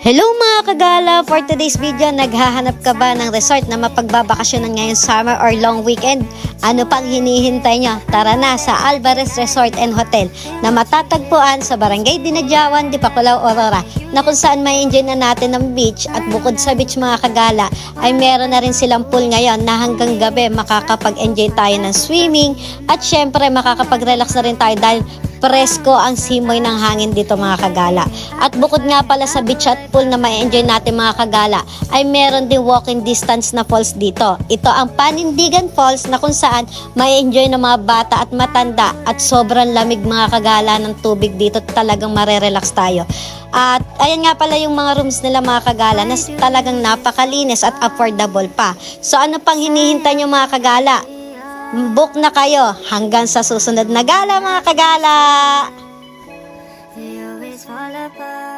Hello mga kagala! For today's video, naghahanap ka ba ng resort na mapagbabakasyonan ngayong summer or long weekend? Ano pang hinihintay nyo? Tara na sa Alvarez Resort and Hotel na matatagpuan sa Barangay Dinadjawan, Dipakulaw, Aurora, na kung saan may enjoy na natin ng beach. At bukod sa beach mga kagala, ay meron na rin silang pool ngayon na hanggang gabi makakapag-enjoy tayo ng swimming at syempre makakapag-relax na rin tayo dahil presko ang simoy ng hangin dito mga kagala. At bukod nga pala sa beach at pool na ma-enjoy natin mga kagala, ay meron din walking distance na falls dito. Ito ang Panindigan Falls na kung saan ma-enjoy ng mga bata at matanda at sobrang lamig mga kagala ng tubig dito. Talagang marerelax tayo. At ayan nga pala yung mga rooms nila mga kagala na talagang napakalinis at affordable pa. So ano pang hinihintay nyo mga kagala? Book na kayo hanggang sa susunod na gala mga kagala! We always fall apart.